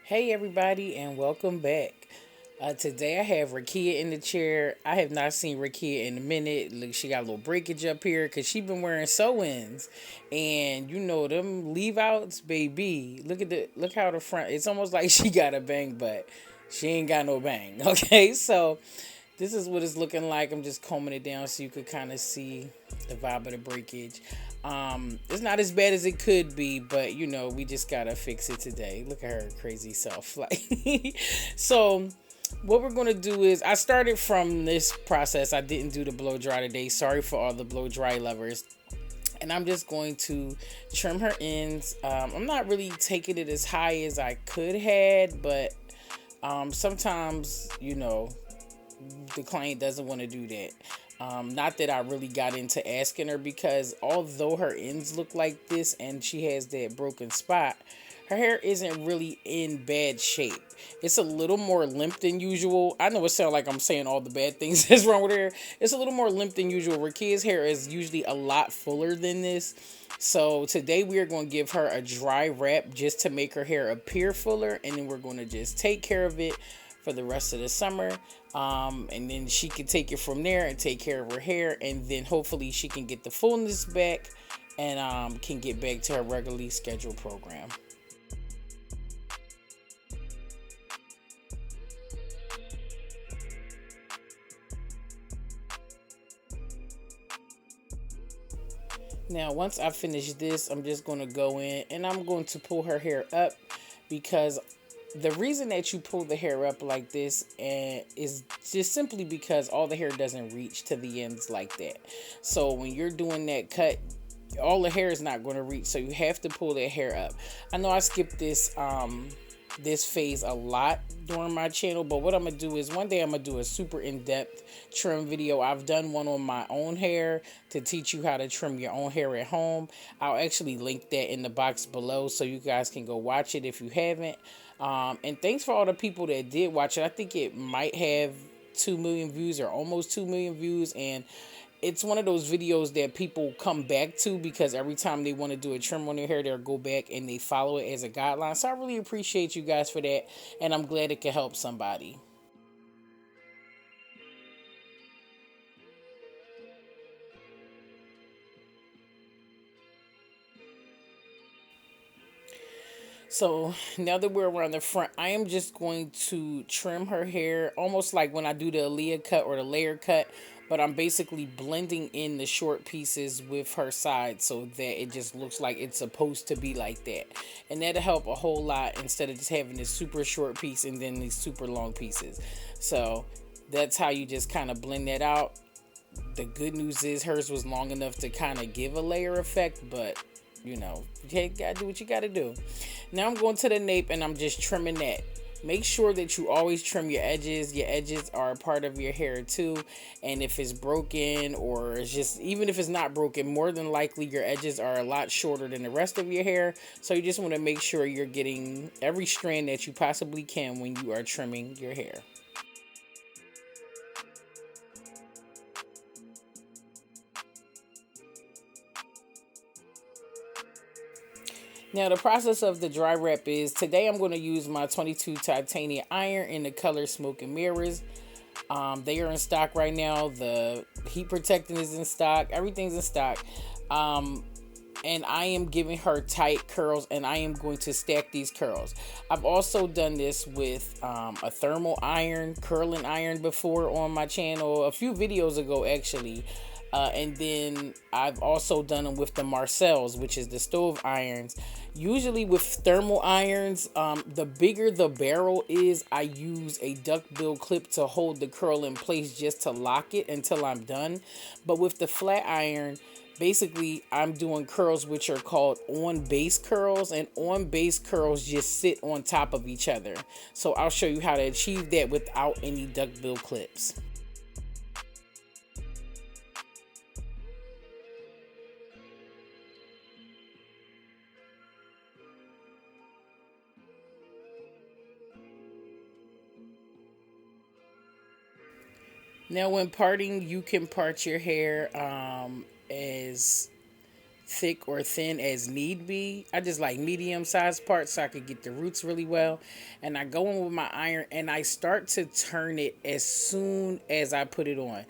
Hey everybody and welcome back. Today I have Rickia in the chair. I have not seen Rickia in a minute. Look, she got a little breakage up here because she been wearing sew-ins, and you know them leave outs, baby. Look how the front. It's almost like she got a bang, but she ain't got no bang. Okay, so this is what it's looking like. I'm just combing it down so you could kind of see the vibe of the breakage. It's not as bad as it could be, but you know, we just gotta fix it today. Look at her crazy self. Like so what we're gonna do is I started from this process. I didn't do the blow dry today. Sorry for all the blow dry lovers. And I'm just going to trim her ends. I'm not really taking it as high as I could had, but sometimes, you know, the client doesn't want to do that. Not that I really got into asking her, because although her ends look like this and she has that broken spot, her hair isn't really in bad shape. It's a little more limp than usual. I know it sounds like I'm saying all the bad things that's wrong with her hair. It's a little more limp than usual. Rickia's hair is usually a lot fuller than this. So today we are going to give her a dry wrap just to make her hair appear fuller, and then we're going to just take care of it for the rest of the summer. And then she can take it from there and take care of her hair, and then hopefully she can get the fullness back and can get back to her regularly scheduled program. Now, once I finish this, I'm just going to go in and I'm going to pull her hair up, because the reason that you pull the hair up like this is just simply because all the hair doesn't reach to the ends like that. So when you're doing that cut, all the hair is not going to reach, so you have to pull that hair up. I know I skipped this phase a lot during my channel, but what I'm gonna do is one day I'm gonna do a super in-depth trim video. I've done one on my own hair to teach you how to trim your own hair at home. I'll actually link that in the box below so you guys can go watch it if you haven't. And thanks for all the people that did watch it. I think it might have 2 million views or almost 2 million views, and it's one of those videos that people come back to because every time they want to do a trim on their hair, they'll go back and they follow it as a guideline. So I really appreciate you guys for that, and I'm glad it can help somebody. So now that we're around the front, I am just going to trim her hair almost like when I do the Aaliyah cut or the layer cut, but I'm basically blending in the short pieces with her side so that it just looks like it's supposed to be like that. And that'll help a whole lot instead of just having this super short piece and then these super long pieces. So that's how you just kind of blend that out. The good news is hers was long enough to kind of give a layer effect, but you know, you gotta do what you gotta do. Now I'm going to the nape and I'm just trimming that. Make sure that you always trim your edges. Your edges are a part of your hair too. And if it's broken, or it's just, even if it's not broken, more than likely your edges are a lot shorter than the rest of your hair. So you just want to make sure you're getting every strand that you possibly can when you are trimming your hair. Now the process of the dry wrap is, today I'm going to use my 22 titanium iron in the color Smoke and Mirrors. They are in stock right now. The heat protectant is in stock. Everything's in stock. And I am giving her tight curls, and I am going to stack these curls. I've also done this with a thermal iron, curling iron before on my channel, a few videos ago actually. And then I've also done them with the Marcells, which is the stove irons. Usually with thermal irons, the bigger the barrel is, I use a duckbill clip to hold the curl in place just to lock it until I'm done. But with the flat iron, basically I'm doing curls which are called on base curls, and on base curls just sit on top of each other. So I'll show you how to achieve that without any duckbill clips. Now when parting, you can part your hair as thick or thin as need be. I just like medium sized parts so I could get the roots really well. And I go in with my iron and I start to turn it as soon as I put it on.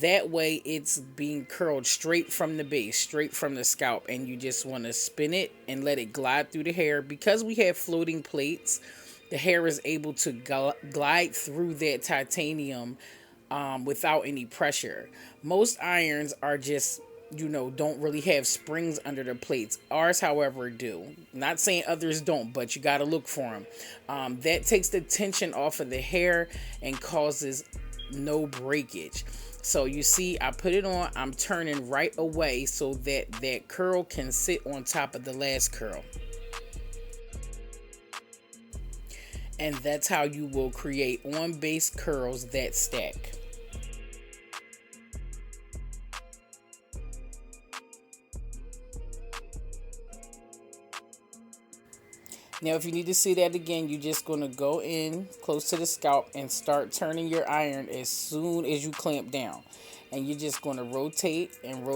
That way it's being curled straight from the base, straight from the scalp. And you just want to spin it and let it glide through the hair. Because we have floating plates, the hair is able to glide through that titanium without any pressure. Most irons are just, don't really have springs under the plates. Ours, however, do. Not saying others don't, but you got to look for them. That takes the tension off of the hair and causes no breakage. So you see, I put it on, I'm turning right away so that that curl can sit on top of the last curl. And that's how you will create on base curls that stack. Now, if you need to see that again, you're just going to go in close to the scalp and start turning your iron as soon as you clamp down. And you're just going to rotate, and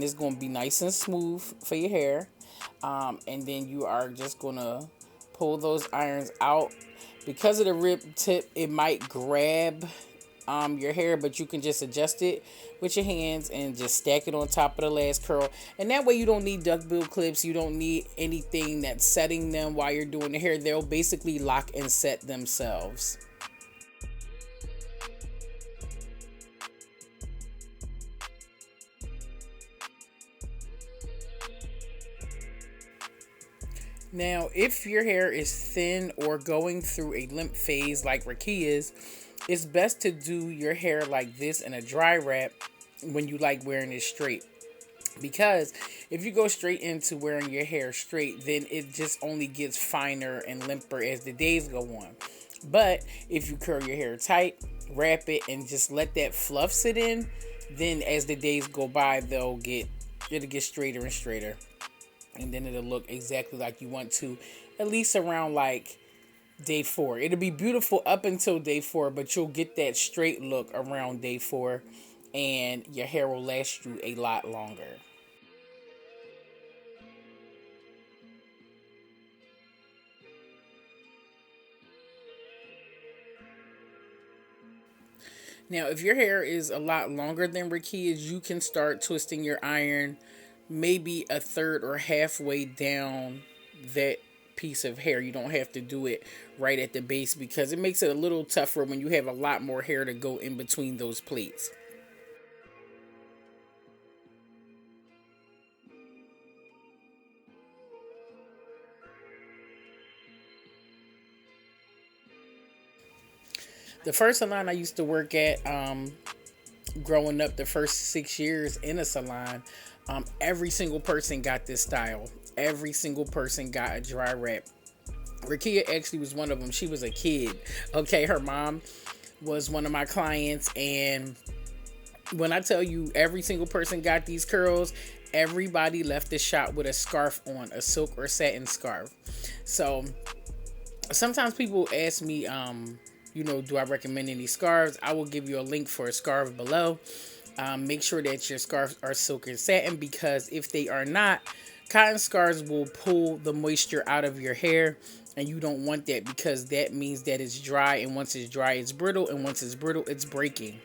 it's going to be nice and smooth for your hair. And then you are just going to pull those irons out. Because of the rib tip, it might grab your hair, but you can just adjust it with your hands and just stack it on top of the last curl. And that way you don't need duckbill clips. You don't need anything that's setting them while you're doing the hair. They'll basically lock and set themselves. Now, if your hair is thin or going through a limp phase like Rickia's, it's best to do your hair like this in a dry wrap when you like wearing it straight. Because if you go straight into wearing your hair straight, then it just only gets finer and limper as the days go on. But if you curl your hair tight, wrap it, and just let that fluff sit in, then as the days go by, it'll get straighter and straighter. And then it'll look exactly like you want to, at least around like day 4. It'll be beautiful up until day 4, but you'll get that straight look around day 4, and your hair will last you a lot longer. Now, if your hair is a lot longer than Rickia's, you can start twisting your iron maybe a third or halfway down that piece of hair. You don't have to do it right at the base because it makes it a little tougher when you have a lot more hair to go in between those plates. The first salon I used to work at, growing up, the first 6 years in a salon, every single person got this style. Every single person got a dry wrap. Rickia actually was one of them. She was a kid. Okay, her mom was one of my clients, and when I tell you every single person got these curls, everybody left the shop with a scarf on, a silk or satin scarf. So sometimes people ask me, do I recommend any scarves? I will give you a link for a scarf below. Make sure that your scarves are silk and satin, because if they are not, cotton scarves will pull the moisture out of your hair, and you don't want that because that means that it's dry, and once it's dry, it's brittle, and once it's brittle, it's breaking.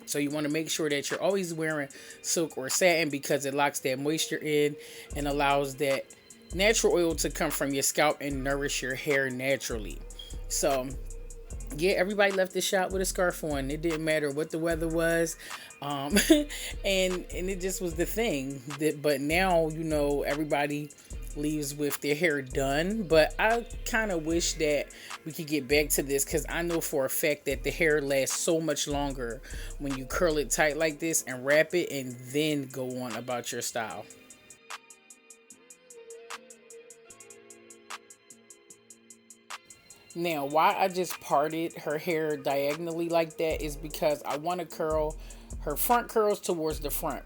So you want to make sure that you're always wearing silk or satin because it locks that moisture in and allows that natural oil to come from your scalp and nourish your hair naturally. So yeah, everybody left the shop with a scarf on. It didn't matter what the weather was. And it just was the thing. But now, everybody leaves with their hair done. But I kind of wish that we could get back to this, because I know for a fact that the hair lasts so much longer when you curl it tight like this and wrap it and then go on about your style. Now, why I just parted her hair diagonally like that is because I want to curl her front curls towards the front.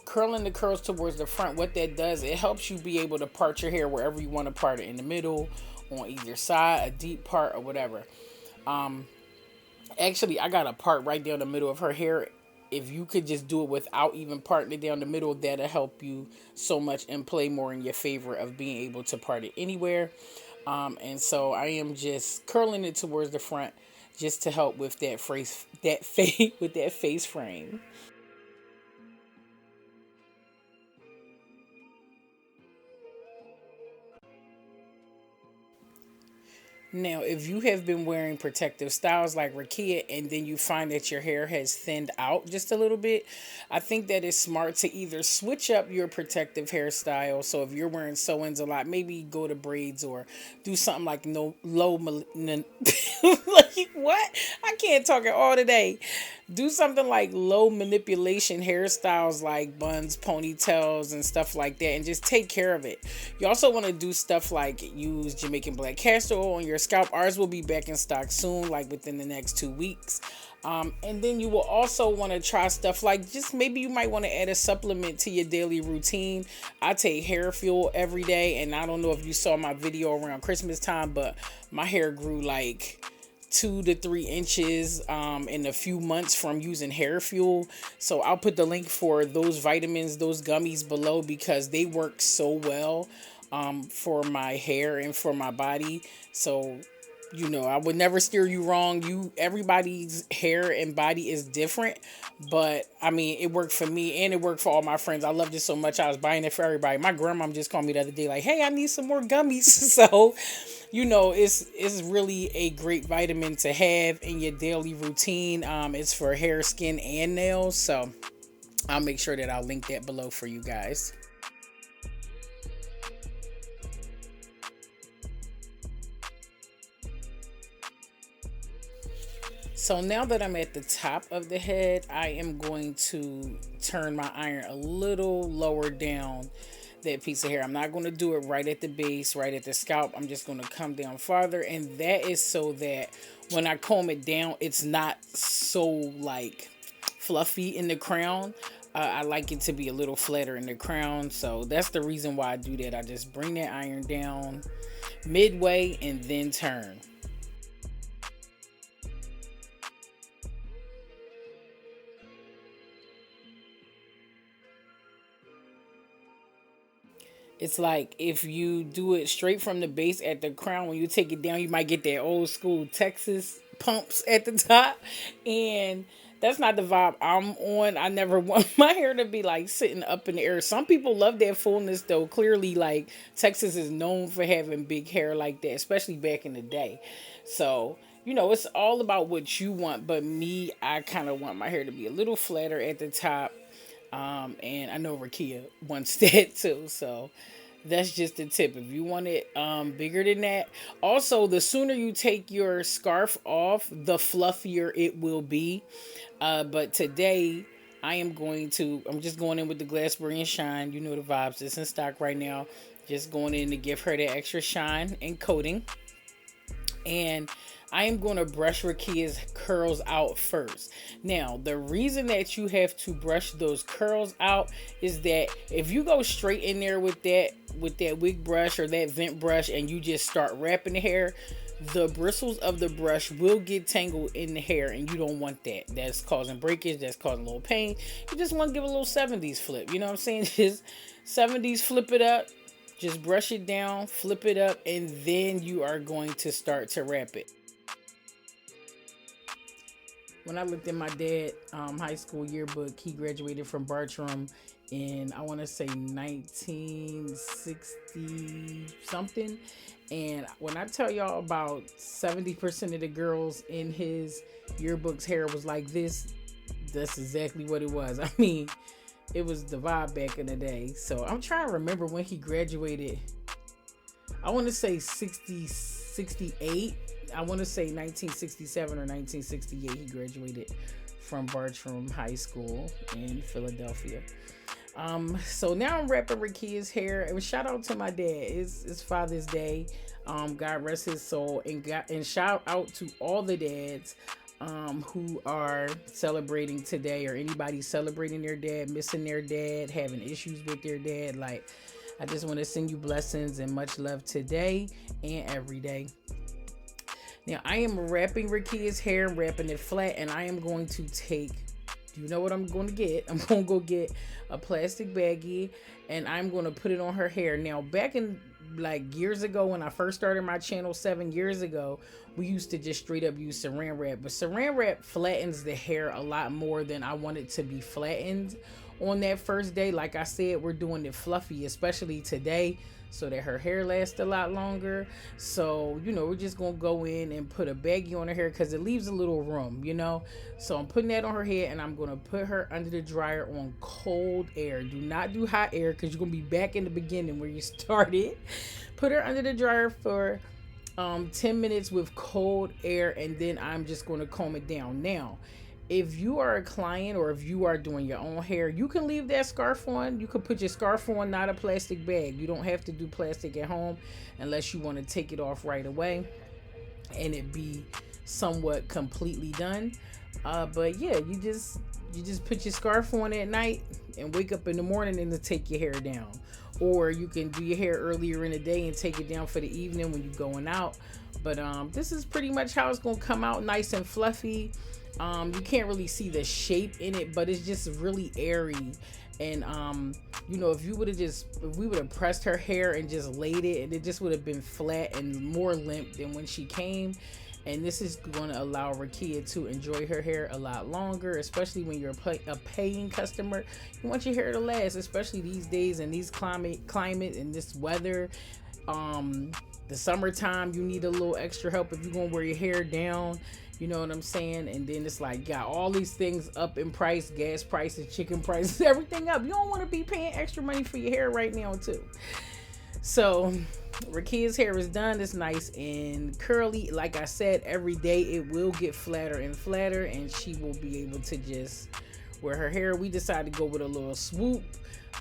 Curling the curls towards the front, what that does, it helps you be able to part your hair wherever you want to part it, in the middle, on either side, a deep part, or whatever. Actually, I got a part right down the middle of her hair if you could just do it without even parting it down the middle, that'll help you so much and play more in your favor of being able to part it anywhere. And so I am just curling it towards the front just to help with that face with that face frame. Now, if you have been wearing protective styles like Rickia and then you find that your hair has thinned out just a little bit, I think that it's smart to either switch up your protective hairstyle. So if you're wearing sew-ins a lot, maybe go to braids or do something like no low like what? I can't talk it all today. Do something like low manipulation hairstyles like buns, ponytails, and stuff like that, and just take care of it. You also want to do stuff like use Jamaican black castor oil on your scalp. Ours will be back in stock soon, like within the next 2 weeks. And then you will also want to try stuff like just maybe you might want to add a supplement to your daily routine. I take hair fuel every day, and I don't know if you saw my video around Christmas time, but my hair grew like 2 to 3 inches in a few months from using hair fuel. So I'll put the link for those vitamins, those gummies below because they work so well for my hair and for my body. So I would never steer you wrong. Everybody's hair and body is different, but I mean, it worked for me and it worked for all my friends. I loved it so much. I was buying it for everybody. My grandma just called me the other day, like, "Hey, I need some more gummies." So, it's really a great vitamin to have in your daily routine. It's for hair, skin, and nails. So, I'll make sure that I'll link that below for you guys. So now that I'm at the top of the head, I am going to turn my iron a little lower down that piece of hair. I'm not going to do it right at the base, right at the scalp. I'm just going to come down farther. And that is so that when I comb it down, it's not so like fluffy in the crown. I like it to be a little flatter in the crown. So that's the reason why I do that. I just bring that iron down midway and then turn. It's like if you do it straight from the base at the crown, when you take it down, you might get that old school Texas pumps at the top. And that's not the vibe I'm on. I never want my hair to be like sitting up in the air. Some people love that fullness though. Clearly, like Texas is known for having big hair like that, especially back in the day. So, it's all about what you want. But me, I kind of want my hair to be a little flatter at the top. And I know Rickia wants that too. So that's just a tip. If you want it bigger than that. Also, the sooner you take your scarf off, the fluffier it will be. But today, I'm just going in with the Glass Brilliant Shine. You know the vibes. It's in stock right now. Just going in to give her that extra shine and coating. And I am going to brush Rickia's curls out first. Now, the reason that you have to brush those curls out is that if you go straight in there with that wig brush or that vent brush and you just start wrapping the hair, the bristles of the brush will get tangled in the hair and you don't want that. That's causing breakage, that's causing a little pain. You just want to give a little 70s flip. You know what I'm saying? Just 70s flip it up. Just brush it down, flip it up, and then you are going to start to wrap it. When I looked at my dad high school yearbook, he graduated from Bartram in, I want to say 1960 something. And when I tell y'all about 70% of the girls in his yearbook's hair was like this, that's exactly what it was. I mean, it was the vibe back in the day. So I'm trying to remember when he graduated. I want to say 68. I want to say 1967 or 1968 he graduated from Bartram High School in Philadelphia. So now I'm wrapping Rickia's hair. And shout out to my dad. It's Father's Day. God rest his soul. And shout out to all the dads who are celebrating today, or anybody celebrating their dad, missing their dad, having issues with their dad. Like, I just want to send you blessings and much love today and every day. Now I am wrapping Rickia's hair, wrapping it flat, and I am going to take you know what I'm going to get. I'm going to go get a plastic baggie and I'm going to put it on her hair. Now, back in like years ago when I first started my channel 7 years ago, we used to just straight up use saran wrap. But saran wrap flattens the hair a lot more than I want it to be flattened on that first day. Like I said, we're doing it fluffy, especially today, so that her hair lasts a lot longer. So, we're just gonna go in and put a baggie on her hair because it leaves a little room, So I'm putting that on her head and I'm gonna put her under the dryer on cold air. Do not do hot air because you're gonna be back in the beginning where you started. Put her under the dryer for 10 minutes with cold air, and then I'm just gonna comb it down. Now, if you are a client or if you are doing your own hair, you can leave that scarf on. You could put your scarf on, not a plastic bag. You don't have to do plastic at home unless you want to take it off right away and it be somewhat completely done. But yeah, you just put your scarf on at night and wake up in the morning and to take your hair down. Or you can do your hair earlier in the day and take it down for the evening when you're going out. But this is pretty much how it's gonna come out, nice and fluffy. You can't really see the shape in it, but it's just really airy. And if we would have pressed her hair and just laid it, and it just would have been flat and more limp than when she came. And this is going to allow Rickia to enjoy her hair a lot longer, especially when you're a paying customer. You want your hair to last, especially these days in these climate and this weather. The summertime, you need a little extra help if you're going to wear your hair down. You know what I'm saying? And then it's like, got all these things up in price, gas prices, chicken prices, everything up. You don't want to be paying extra money for your hair right now too. So Rickia's hair is done. It's nice and curly. Like I said, every day it will get flatter and flatter, and she will be able to just wear her hair. We decided to go with a little swoop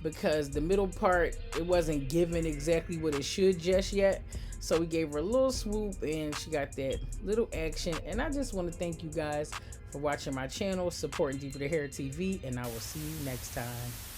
because the middle part, it wasn't giving exactly what it should just yet. So we gave her a little swoop and she got that little action. And I just want to thank you guys for watching my channel, supporting Deeper the Hair TV, and I will see you next time.